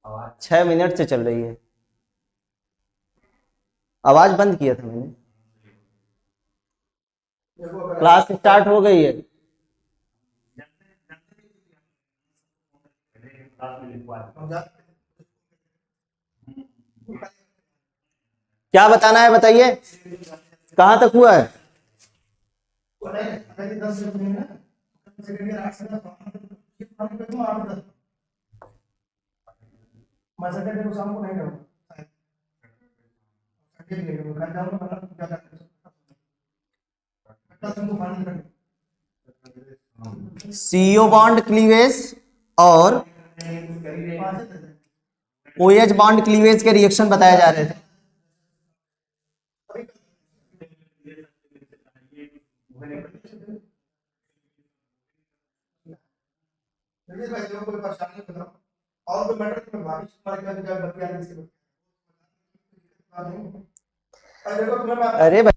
6 minute से चल रही है। आवाज बंद किया था मैंने। क्लास स्टार्ट हो गई है। क्या बताना है बताइए, कहाँ तक हुआ है? सीओ बॉन्ड क्लीवेज और ओएच बॉन्ड क्लीवेज के रिएक्शन बताए जा रहे थे। अरे भाई,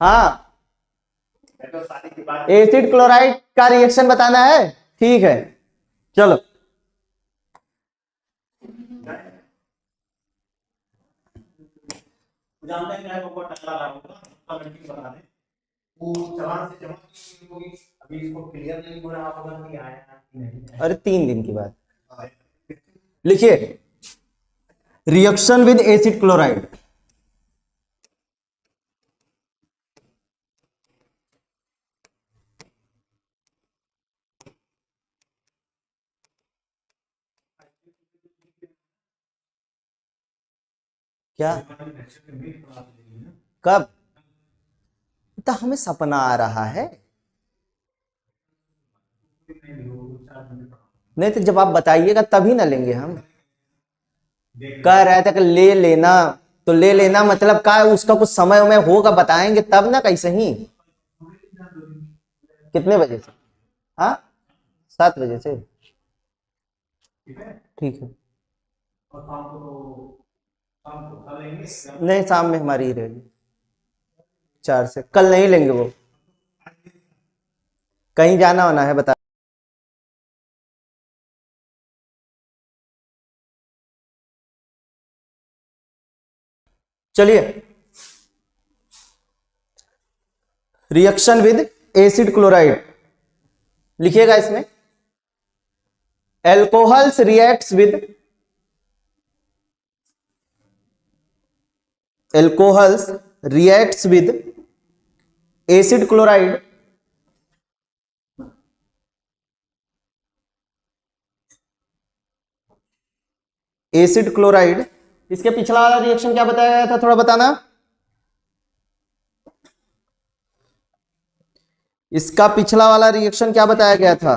हाँ, एसिड क्लोराइड का रिएक्शन बताना है, ठीक है चलो। अरे 3 दिन की बात। लिखिए, रिएक्शन विद एसिड क्लोराइड। क्या? कब? तो हमें सपना आ रहा है। नहीं तो जब आप बताइएगा तभी ना लेंगे हम। कह रहे थे कि ले लेना, तो ले लेना मतलब का उसका कुछ समय में होगा, बताएंगे तब ना, कैसे ही। कितने बजे से? हाँ, 7 बजे से। ठीक है। नहीं, शाम में हमारी ही रहेगी, 4 से। कल नहीं लेंगे वो, कहीं जाना होना है बता। चलिए, रिएक्शन विद एसिड क्लोराइड लिखिएगा इसमें। Alcohols reacts with alcohols reacts with acid chloride acid chloride, इसके पिछला वाला रिएक्शन क्या बताया गया था, थोड़ा बताना। इसका पिछला वाला रिएक्शन क्या बताया गया था?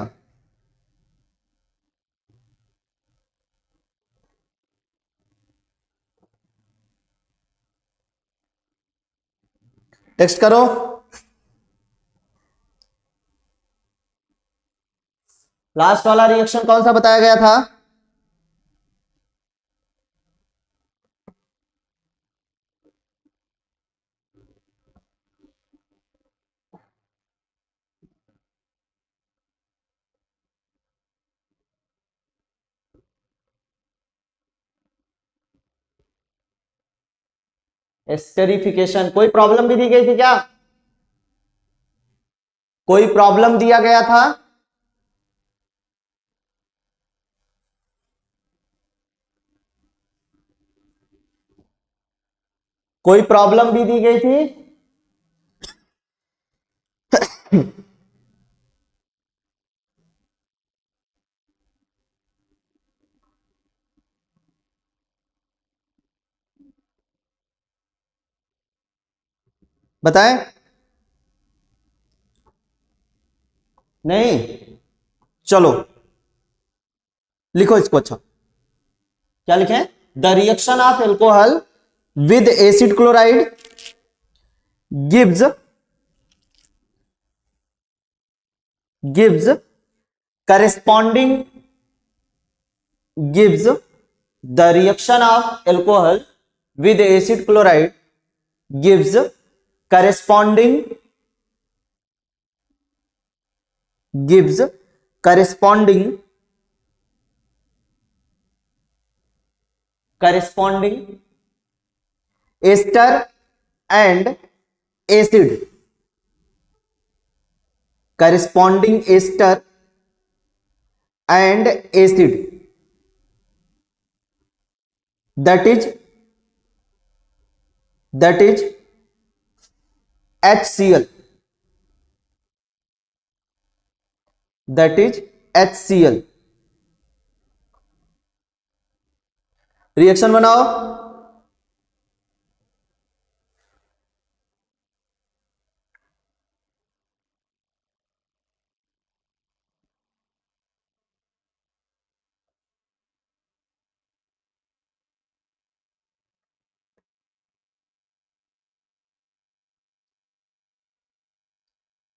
टेक्स्ट करो। लास्ट वाला रिएक्शन कौन सा बताया गया था? एस्टेरिफिकेशन। कोई प्रॉब्लम भी दी गई थी क्या? कोई प्रॉब्लम दिया गया था? कोई प्रॉब्लम भी दी गई थी? बताएं। नहीं? चलो लिखो इसको। अच्छा, क्या लिखें? The reaction of alcohol with acid chloride gives gives corresponding gives the reaction of alcohol with acid chloride gives corresponding gives corresponding corresponding ester and acid, corresponding ester and acid, that is HCl, that is HCl। Reaction बनाओ।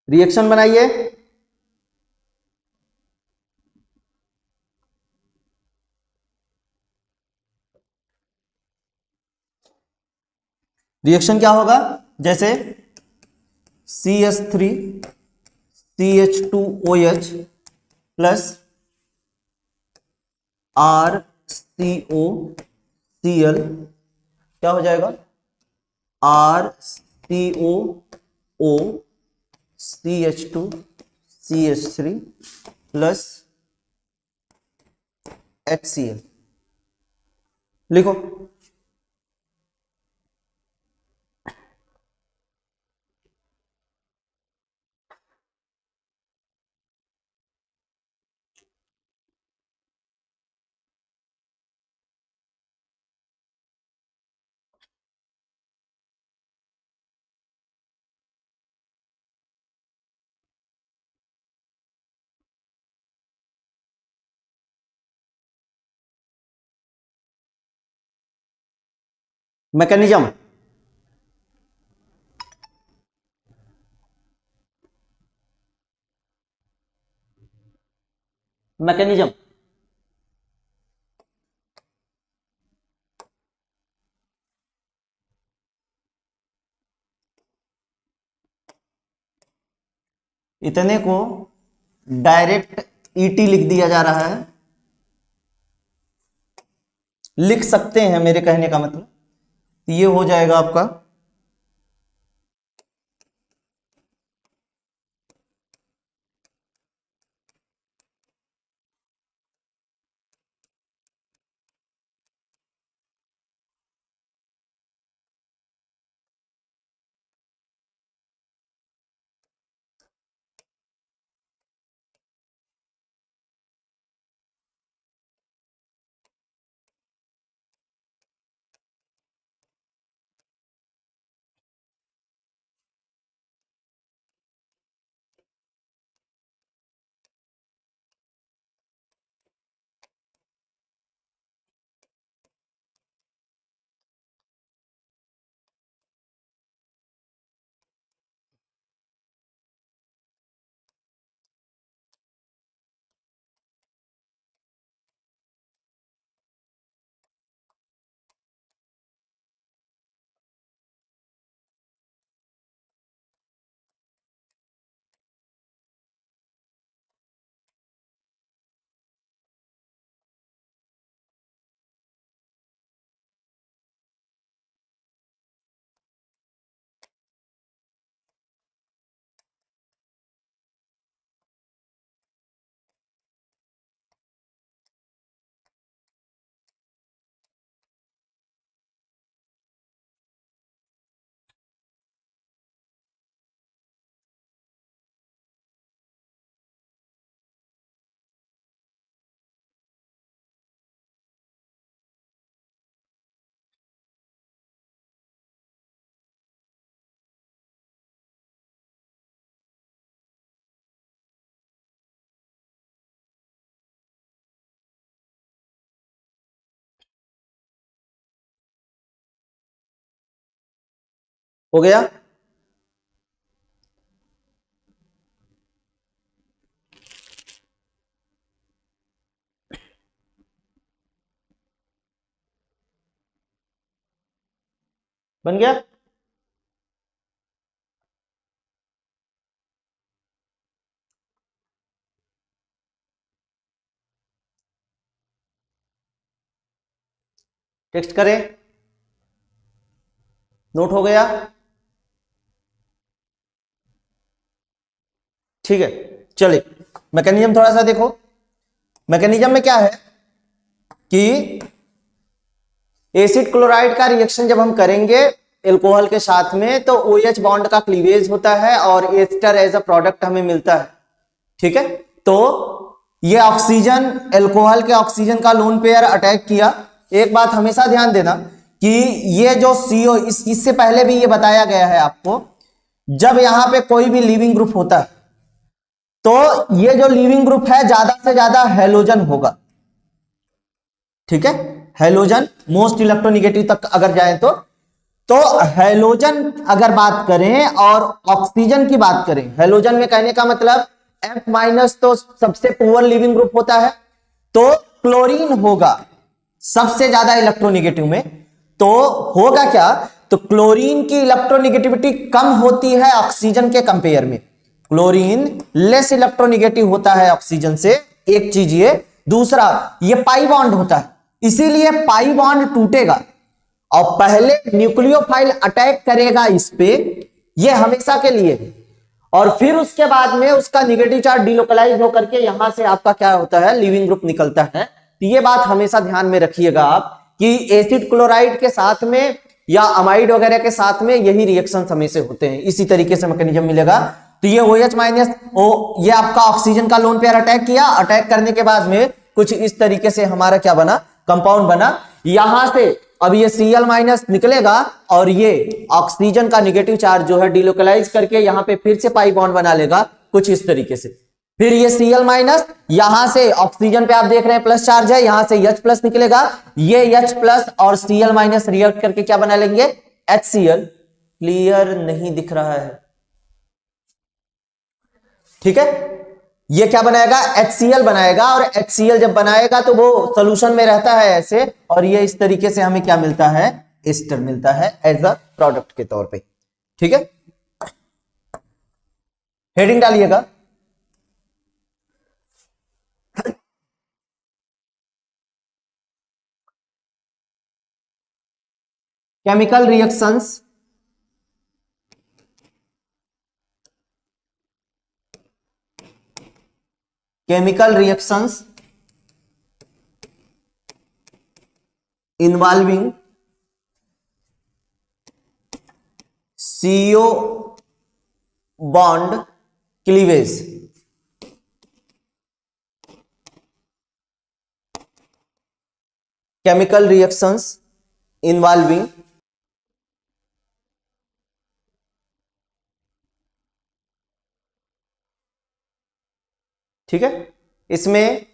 Reaction बनाइए। Reaction क्या होगा? जैसे CH3 CH2OH plus RCOCl क्या हो जाएगा? RCOO CH2 CH3 plus HCl। लिखो। Mechanism. Mechanism इतने को डायरेक्ट ईटी लिख दिया जा रहा है, लिख सकते हैं, मेरे कहने का मतलब ये हो जाएगा आपका हो गया। बन गया। टेक्स्ट करें, नोट हो गया। ठीक है, चलिए मैकेनिज्म थोड़ा सा देखो। मैकेनिज्म में क्या है कि एसिड क्लोराइड का रिएक्शन जब हम करेंगे एल्कोहल के साथ में तो OH बॉन्ड का क्लीवेज होता है और एस्टर एज अ प्रोडक्ट हमें मिलता है। ठीक है, तो ये ऑक्सीजन एल्कोहल के ऑक्सीजन का लोन पेयर अटैक किया। एक बात हमेशा ध्यान देना कि ये जो CO इससे पहले भी ये बताया गया है आपको, जब यहां पे कोई भी लिविंग ग्रुप होता है तो ये जो लिविंग ग्रुप है ज्यादा से ज्यादा हेलोजन होगा। ठीक है, हेलोजन मोस्ट इलेक्ट्रोनिगेटिव तक अगर जाए तो हेलोजन अगर बात करें और ऑक्सीजन की बात करें, हेलोजन में कहने का मतलब F- तो सबसे पुअर लिविंग ग्रुप होता है, तो क्लोरीन होगा सबसे ज्यादा इलेक्ट्रोनिगेटिव में। तो होगा क्या, तो क्लोरीन की इलेक्ट्रोनिगेटिविटी कम होती है ऑक्सीजन के कंपेयर में। क्लोरीन लेस इलेक्ट्रोनिगेटिव होता है ऑक्सीजन से, एक चीज ये। दूसरा, ये पाई बॉन्ड होता है, इसीलिए पाई बॉन्ड टूटेगा और पहले न्यूक्लियोफाइल अटैक करेगा इस पे, ये हमेशा के लिए, और फिर उसके बाद में उसका निगेटिव चार्ज डिलोकलाइज होकर के यहां से आपका क्या होता है, लिविंग ग्रुप निकलता है। तो ये बात हमेशा ध्यान में रखिएगा आप कि एसिड क्लोराइड के साथ में या अमाइड वगैरह के साथ में यही रिएक्शन हमेशा होते हैं, इसी तरीके से मैकेनिज्म मिलेगा। तो ये OH माइनस ये आपका ऑक्सीजन का लोन पेयर अटैक किया, अटैक करने के बाद में कुछ इस तरीके से हमारा क्या बना, कंपाउंड बना। यहां से अब ये Cl माइनस निकलेगा और ये ऑक्सीजन का निगेटिव चार्ज जो है डिलोकलाइज करके यहां पे फिर से पाई बॉन्ड बना लेगा कुछ इस तरीके से। फिर ये Cl माइनस यहां से ऑक्सीजन पे आप देख रहे हैं प्लस चार्ज है, यहां से H प्लस निकलेगा, ये H प्लस और Cl माइनस रिएक्ट करके क्या बना लेंगे, HCl। क्लियर नहीं दिख रहा है? ठीक है, ये क्या बनाएगा, HCl बनाएगा, और HCl जब बनाएगा तो वो सोल्यूशन में रहता है ऐसे, और ये इस तरीके से हमें क्या मिलता है, एस्टर मिलता है एज अ प्रोडक्ट के तौर पे। ठीक है, हेडिंग डालिएगा। Chemical reactions involving CO bond cleavage। chemical reactions involving ठीक है, इसमें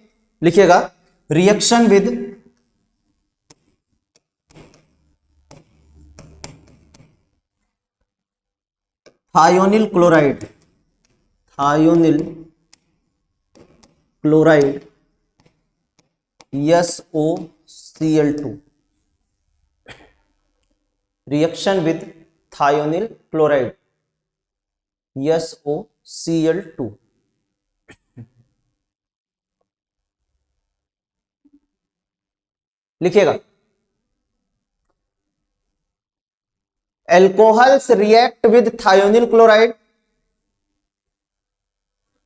लिखिएगा reaction with thionyl chloride, thionyl chloride SOCl2, reaction with thionyl chloride SOCl2। लिखिएगा alcohols react with thionyl chloride,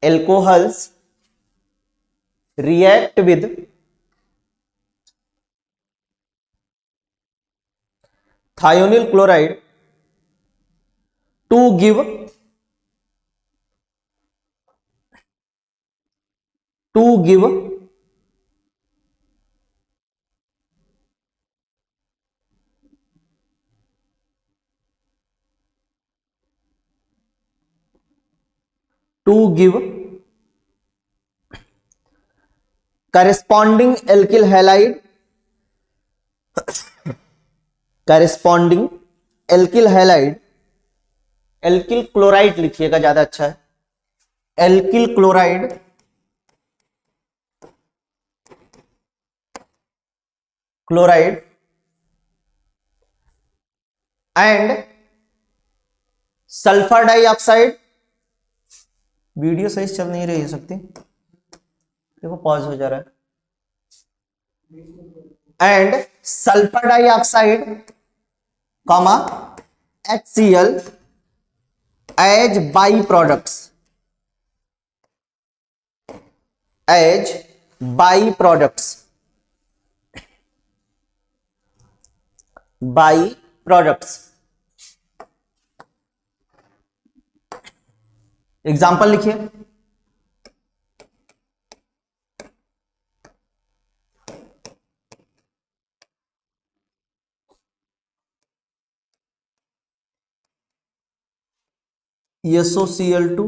alcohols react with thionyl chloride to give corresponding alkyl halide, corresponding alkyl halide alkyl chloride लिखिएगा, ज्यादा अच्छा है। Alkyl chloride chloride and sulphur dioxide. Video सही से चल नहीं रही सकती, देखो पॉज हो जा रहा है। And sulphur dioxide comma HCl as by products, as by products, by products. Example लिखिए। SOCl2,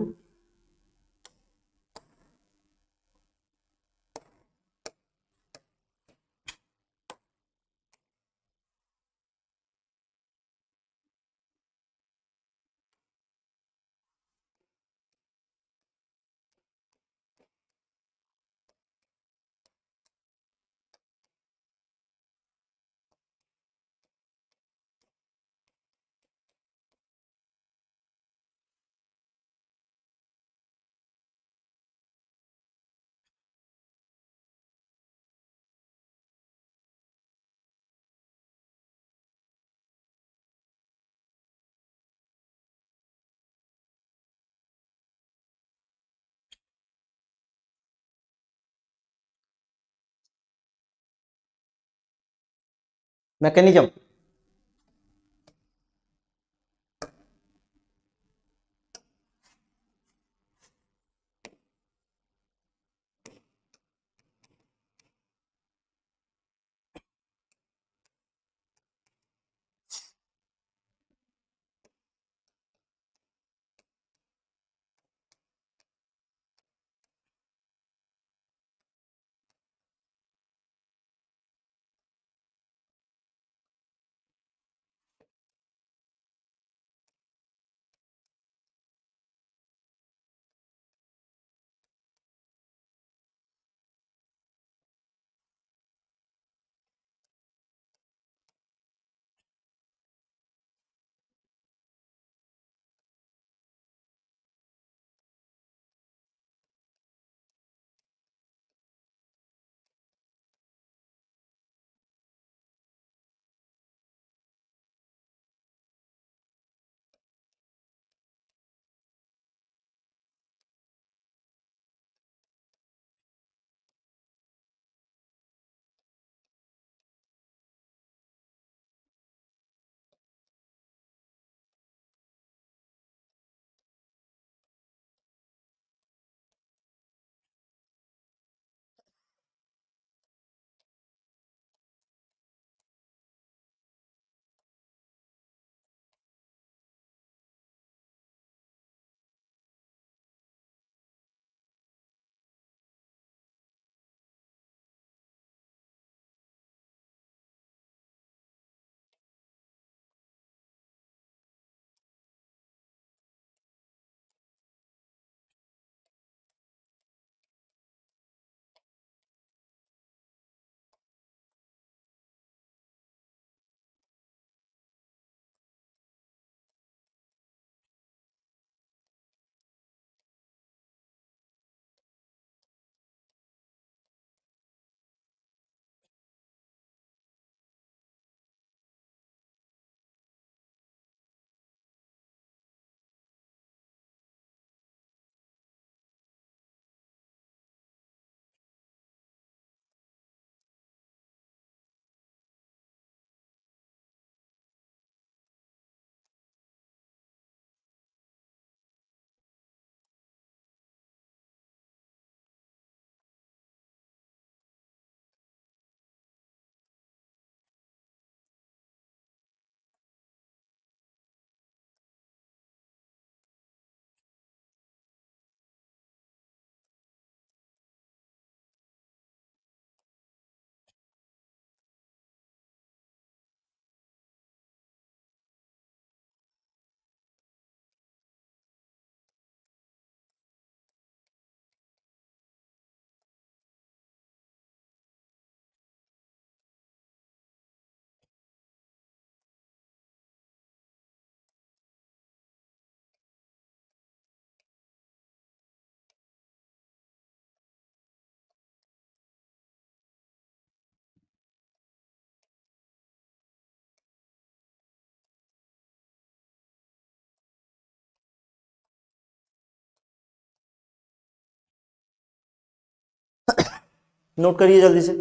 mechanism. नोट करिए जल्दी से।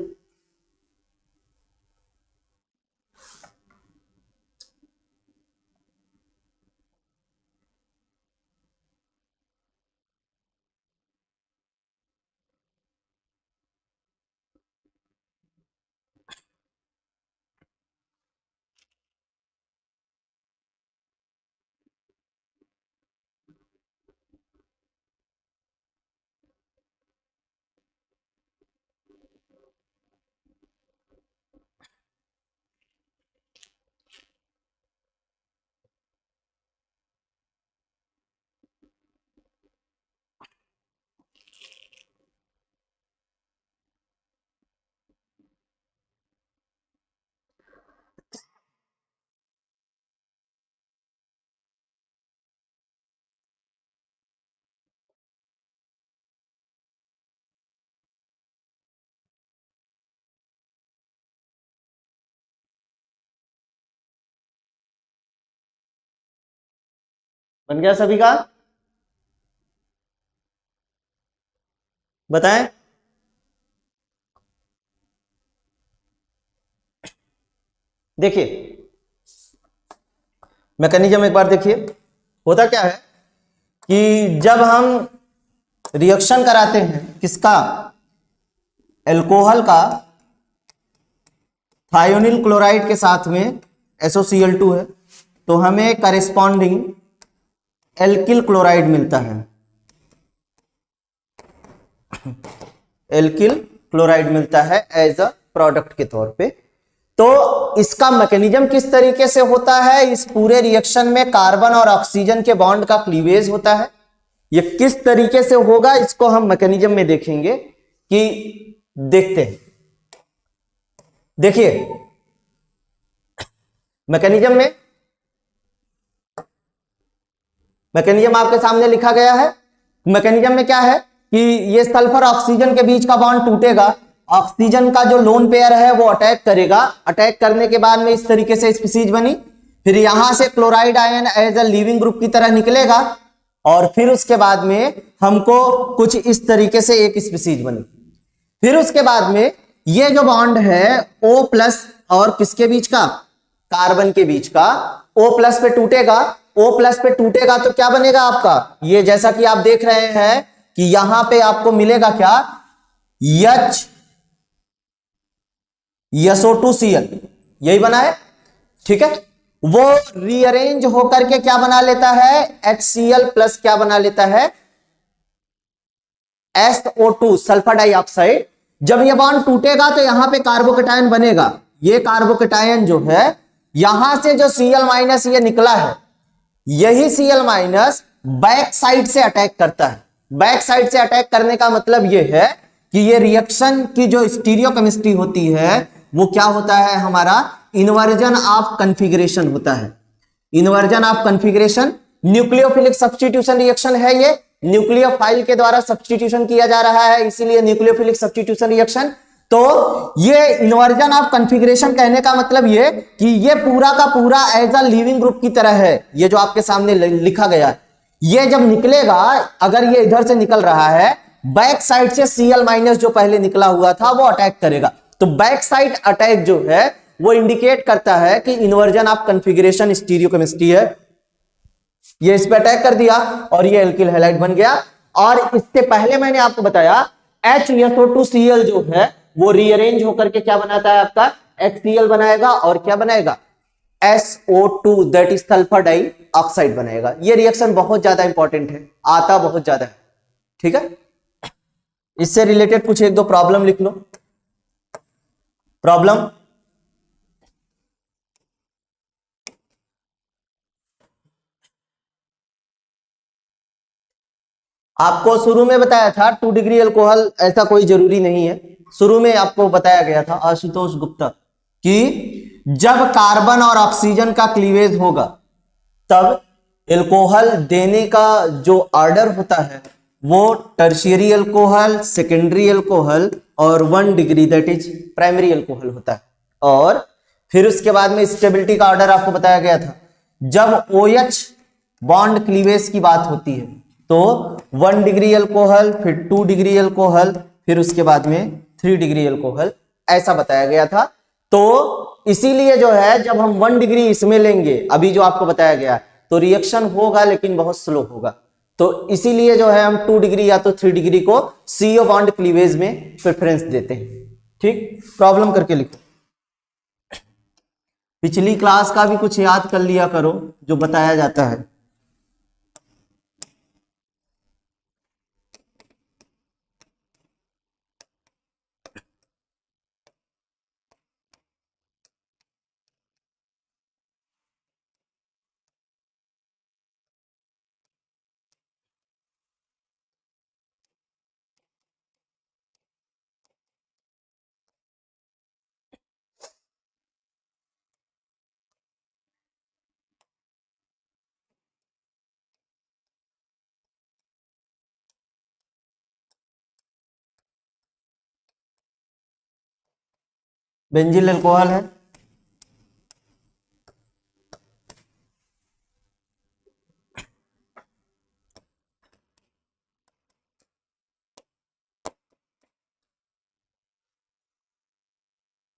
बन गया सभी का? बताएं। देखिए मैकेनिज्म एक बार देखिए, होता क्या है कि जब हम रिएक्शन कराते हैं किसका, एल्कोहल का थायोनिल क्लोराइड के साथ में SOCl2 है, तो हमें करेस्पॉन्डिंग एल्किल क्लोराइड मिलता है, एल्किल क्लोराइड मिलता है एज अ प्रोडक्ट के तौर पे। तो इसका मैकेनिज्म किस तरीके से होता है, इस पूरे रिएक्शन में कार्बन और ऑक्सीजन के बॉन्ड का क्लीवेज होता है। ये किस तरीके से होगा इसको हम मैकेनिज्म में देखेंगे कि देखते हैं। देखिए मैकेनिज्म में, मैकेनिज्म आपके सामने लिखा गया है। मैकेनिज्म में क्या है कि ये सल्फर ऑक्सीजन के बीच का बॉन्ड टूटेगा, ऑक्सीजन का जो लोन पेयर है वो अटैक करेगा, अटैक करने के बाद में इस तरीके से स्पीसीज बनी, फिर यहां से chloride ion as a leaving group की तरह निकलेगा और फिर उसके बाद में हमको कुछ इस तरीके से एक स्पीसीज बनी। फिर उसके बाद में ये जो बॉन्ड है O+ और किसके बीच का, कार्बन के बीच का, O+ पे टूटेगा। O+ पे टूटेगा तो क्या बनेगा आपका, ये जैसा कि आप देख रहे हैं कि यहां पे आपको मिलेगा क्या, SO2Cl, यही बना है, ठीक है। वो रीअरेंज होकर के क्या बना लेता है, HCl+ क्या बना लेता है, SO2 सल्फर डाइऑक्साइड। जब ये बॉन्ड टूटेगा तो यहां पे कार्बोकेटायन बनेगा। ये कार्बोकेटायन जो है, यहां से जो Cl- ये निकला है, यही Cl- बैक साइड से अटैक करता है। बैक साइड से अटैक करने का मतलब यह है कि ये रिएक्शन की जो स्टीरियोकेमिस्ट्री होती है वो क्या होता है, हमारा इन्वर्जन ऑफ कॉन्फ़िगरेशन होता है। Inversion of configuration nucleophilic substitution reaction है, ये न्यूक्लियोफाइल के द्वारा सब्स्टिट्यूशन किया जा रहा है, इसीलिए न्यूक्लियोफिलिक सब्स्टिट्यूशन रिएक्शन। तो ये इन्वर्जन ऑफ कॉन्फ़िगरेशन कहने का मतलब ये कि ये पूरा का पूरा एज अ लिविंग ग्रुप की तरह है। ये जो आपके सामने लिखा गया है, ये जब निकलेगा, अगर ये इधर से निकल रहा है, बैक साइड से Cl- जो पहले निकला हुआ था वो अटैक करेगा। तो बैक साइड अटैक जो है वो इंडिकेट करता है कि इन्वर्जन ऑफ कॉन्फ़िगरेशन स्टीरियोकेमिस्ट्री है। ये इस पे अटैक कर दिया और ये एल्किल हैलाइड बन गया। और इससे पहले मैंने आपको बताया HSO2Cl जो है वो रीअरेंज होकर के क्या बनाता है, आपका HCl बनाएगा और क्या बनाएगा, SO2 that is sulphur dioxide बनाएगा। ये रिएक्शन बहुत ज्यादा इंपॉर्टेंट है, आता बहुत ज्यादा है, ठीक है। इससे रिलेटेड कुछ एक दो प्रॉब्लम लिख लो। प्रॉब्लम, आपको शुरू में बताया था 2 डिग्री अल्कोहल ऐसा कोई जरूरी नहीं है। शुरू में आपको बताया गया था आशुतोष गुप्ता कि जब कार्बन और ऑक्सीजन का क्लीवेज होगा तब अल्कोहल देने का जो ऑर्डर होता है वो टर्शियरी अल्कोहल, सेकेंडरी अल्कोहल और 1 degree that is primary alcohol होता है। और फिर उसके बाद में स्टेबिलिटी का ऑर्डर आपको बताया गया था। जब OH बॉन्ड क्लीवेज की बात होती है तो 1 डिग्री अल्कोहल, फिर 2 डिग्री अल्कोहल, फिर उसके बाद में 3 डिग्री एल्कोहल, ऐसा बताया गया था। तो इसीलिए जो है जब हम 1 डिग्री इसमें लेंगे, अभी जो आपको बताया गया, तो रिएक्शन होगा लेकिन बहुत स्लो होगा। तो इसीलिए जो है हम 2 डिग्री या तो 3 डिग्री को CO बॉन्ड क्लीवेज में प्रेफरेंस देते हैं। ठीक, प्रॉब्लम करके लिखो। पिछली क्लास का भी कुछ याद कर लिया करो जो बताया जाता है। बेंजिल अल्कोहल है,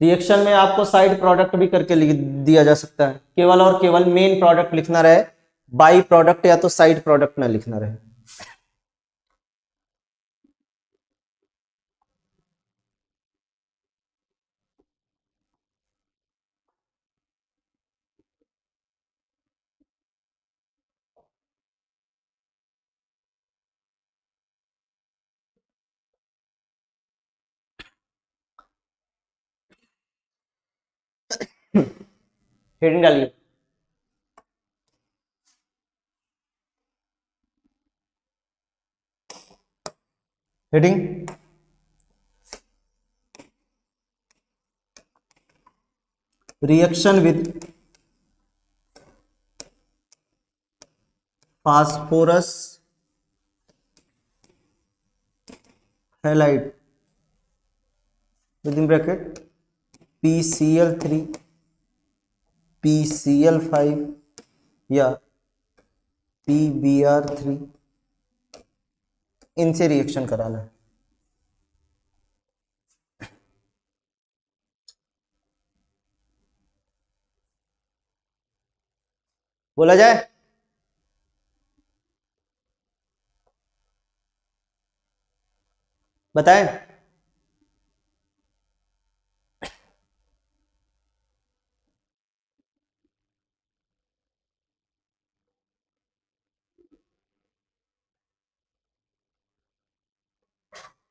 रिएक्शन में आपको साइड प्रोडक्ट भी करके लिख दिया जा सकता है, केवल और केवल मेन प्रोडक्ट लिखना रहे, बाई प्रोडक्ट या तो साइड प्रोडक्ट ना लिखना रहे। हेडिंग डालिए। Heading reaction with phosphorus halide with in bracket PCl3 PCl5 या PBr3, इनसे रिएक्शन कराना है। बोला जाए, बताएं।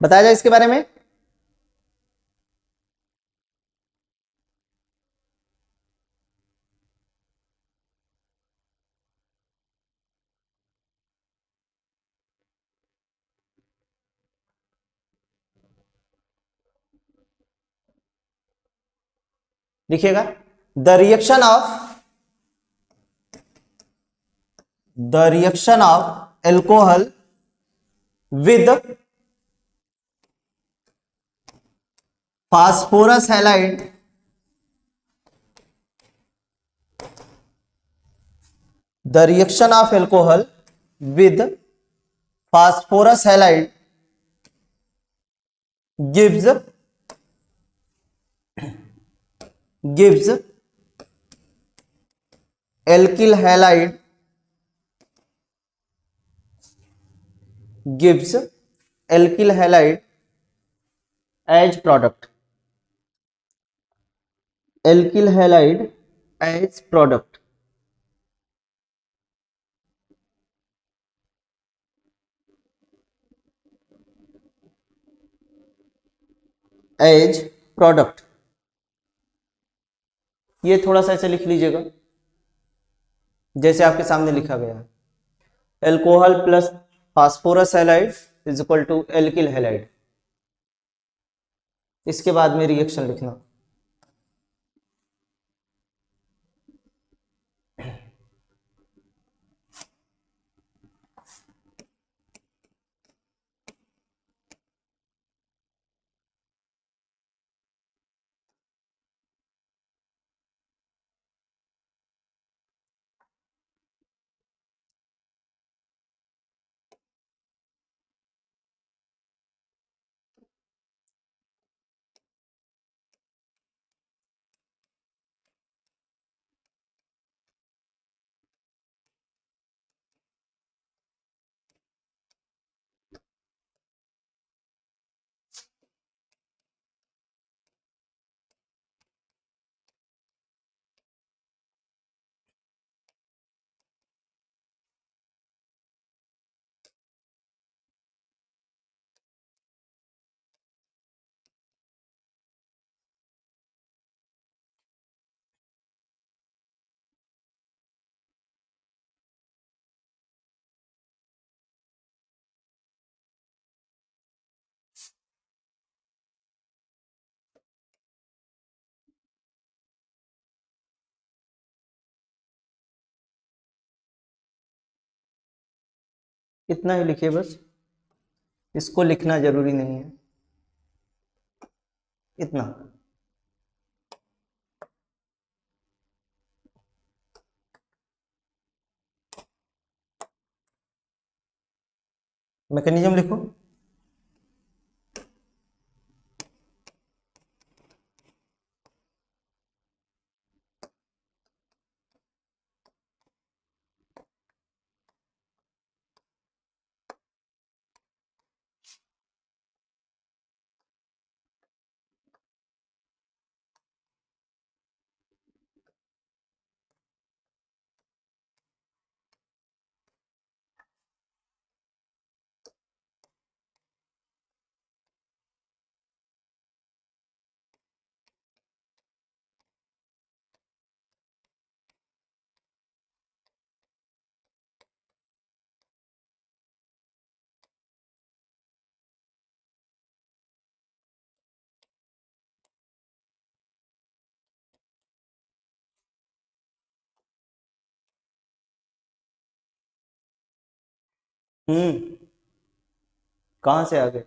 बताया जाए इसके बारे में। लिखिएगा, the reaction of alcohol with phosphorus halide the reaction of alcohol with phosphorus halide gives gives alkyl halide gives alkyl halide as product, alkyl halide as product, as product. ये थोड़ा सा ऐसे लिख लीजिएगा जैसे आपके सामने लिखा गया है, alcohol plus phosphorus halide is equal to alkyl halide. इसके बाद में रिएक्शन लिखना। इतना ही लिखिए बस, इसको लिखना जरूरी नहीं है, इतना। मैकेनिज्म लिखो। कहाँ से आ गए?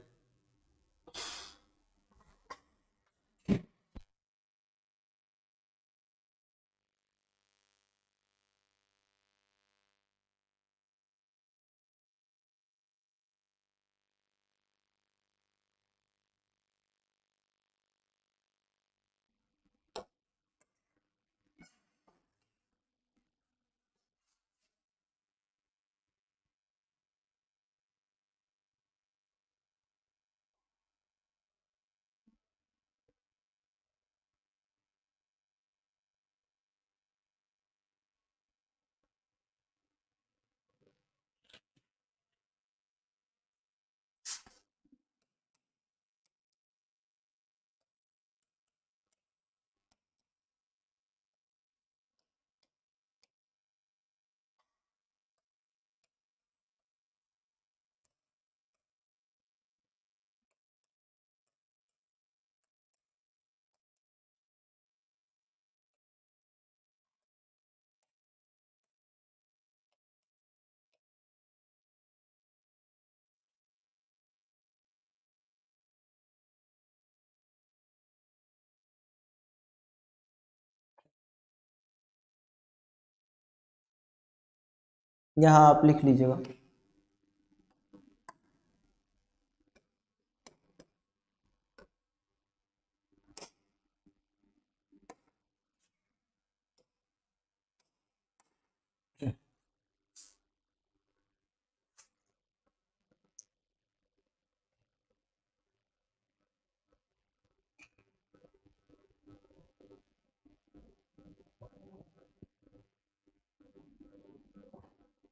यहाँ आप लिख लीजिएगा।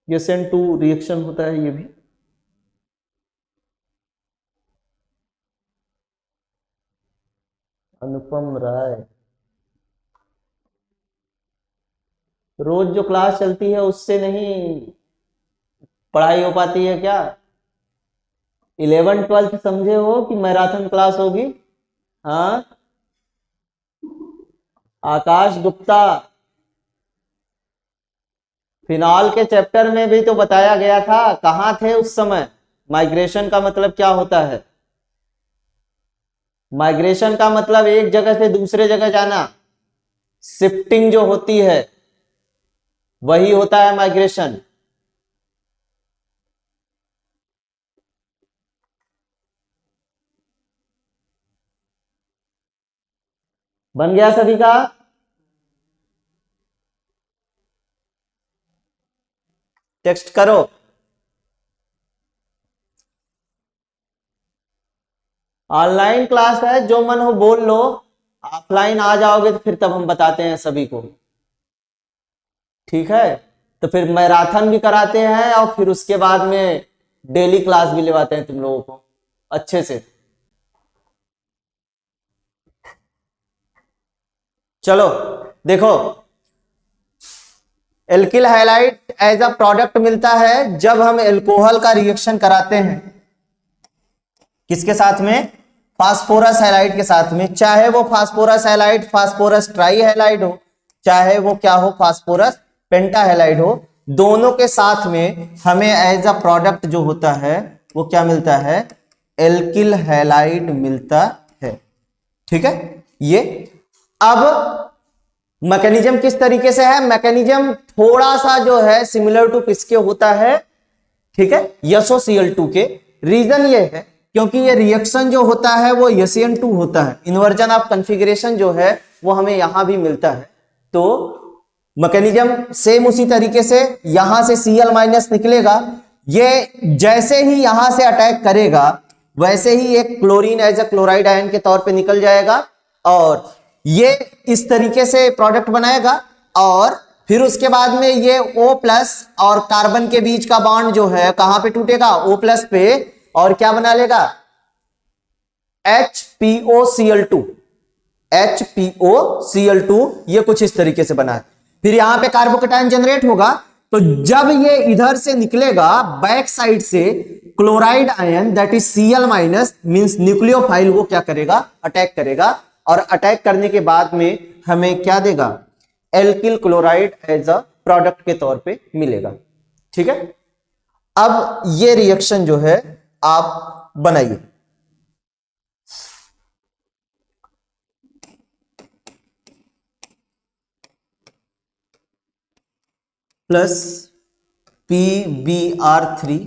SN2 रिएक्शन होता है ये भी। अनुपम राय, रोज जो क्लास चलती है उससे नहीं पढ़ाई हो पाती है क्या? 11th-12th समझे हो कि मैराथन क्लास होगी? हाँ, आकाश गुप्ता, फिनॉल के चैप्टर में भी तो बताया गया था, कहाँ थे उस समय? माइग्रेशन का मतलब क्या होता है? माइग्रेशन का मतलब एक जगह से दूसरे जगह जाना, शिफ्टिंग जो होती है वही होता है माइग्रेशन। बन गया सभी का? टेक्स्ट करो। ऑनलाइन क्लास है, जो मन हो बोल लो, ऑफलाइन आ जाओगे तो फिर तब हम बताते हैं सभी को, ठीक है? तो फिर मैराथन भी कराते हैं और फिर उसके बाद में डेली क्लास भी लेवाते हैं तुम लोगों को अच्छे से। चलो देखो, alkyl halide as a product मिलता है जब हम एल्कोहल का रिएक्शन कराते हैं। किसके साथ में? फास्फोरस हैलाइड के साथ में, चाहे वो phosphorus halide phosphorus try halide हो, चाहे वो क्या हो, फास्फोरस पेंटा हैलाइड हो। दोनों के साथ में हमें एज अ प्रोडक्ट जो होता है वो क्या मिलता है, एल्किल हैलाइड मिलता है। ठीक है, ये अब मैकेनिज्म किस तरीके से है, मैकेनिज्म थोड़ा सा जो है सिमिलर टू किसके होता है, ठीक है, SOCl2 के। रीजन ये है क्योंकि ये रिएक्शन जो होता है वो SN2 होता है, इन्वर्जन ऑफ कॉन्फ़िगरेशन जो है वो हमें यहां भी मिलता है। तो मैकेनिज्म सेम उसी तरीके से, यहां से Cl- निकलेगा, ये जैसे ही यहां से अटैक करेगा वैसे ही एक chlorine as a chloride ion के तौर पे निकल जाएगा और ये इस तरीके से प्रोडक्ट बनाएगा और फिर उसके बाद में ये O+ और कार्बन के बीच का बॉन्ड जो है कहां पे टूटेगा, O+ पे, और क्या बना लेगा, HPOCl2। HPOCl2 ये कुछ इस तरीके से बना है। फिर यहां पे कार्बोकेटायन जनरेट होगा, तो जब ये इधर से निकलेगा बैक साइड से chloride ion that is Cl- means nucleophile, वो क्या करेगा, अटैक करेगा और अटैक करने के बाद में हमें क्या देगा, alkyl chloride as a product के तौर पे मिलेगा। ठीक है, अब ये रिएक्शन जो है आप बनाइए। प्लस PbR3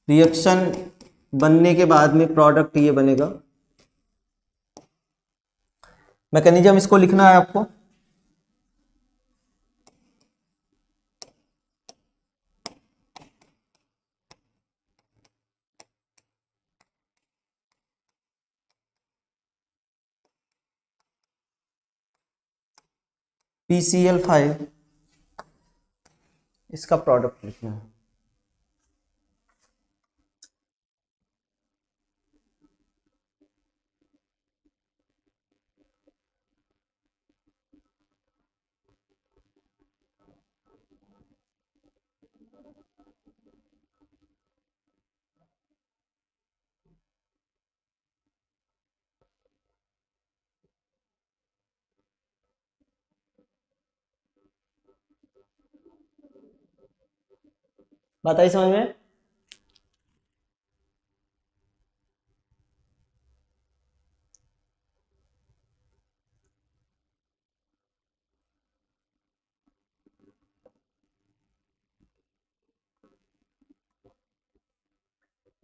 रिएक्शन बनने के बाद में प्रोडक्ट ये बनेगा। मैकेनिज्म इसको लिखना है आपको, PCl5 इसका प्रोडक्ट लिखना है। बात आई समझ में?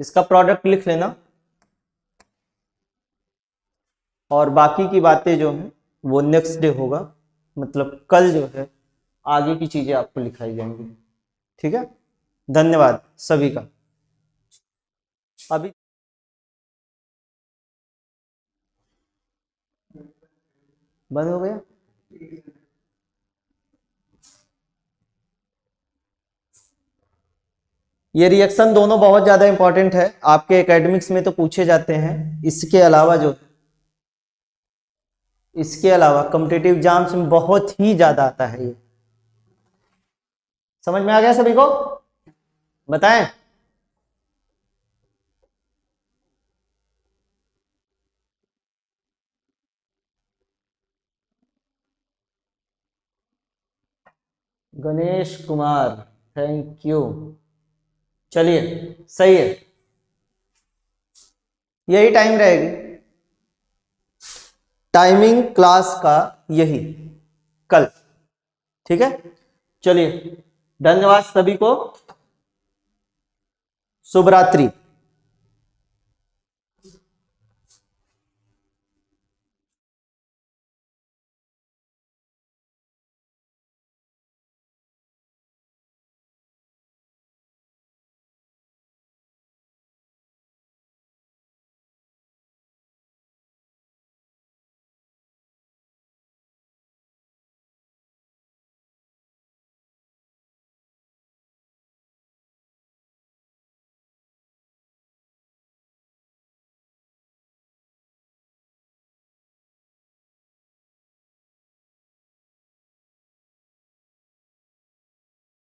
इसका प्रोडक्ट लिख लेना और बाकी की बातें जो हैं वो नेक्स्ट डे होगा, मतलब कल जो है आगे की चीजें आपको लिखाई जाएंगी। ठीक है, धन्यवाद सभी का। अभी बंद हो गया। ये रिएक्शन दोनों बहुत ज्यादा इंपॉर्टेंट है, आपके एकेडमिक्स में तो पूछे जाते हैं। इसके अलावा जो, इसके अलावा कॉम्पिटिटिव एग्जाम्स में बहुत ही ज्यादा आता है ये। समझ में आ गया सभी को? बताएं। Ganesh Kumar, thank you. चलिए सही है, यही टाइम रहेगी, टाइमिंग क्लास का यही कल। ठीक है, चलिए धन्यवाद सभी को, शुभ रात्रि।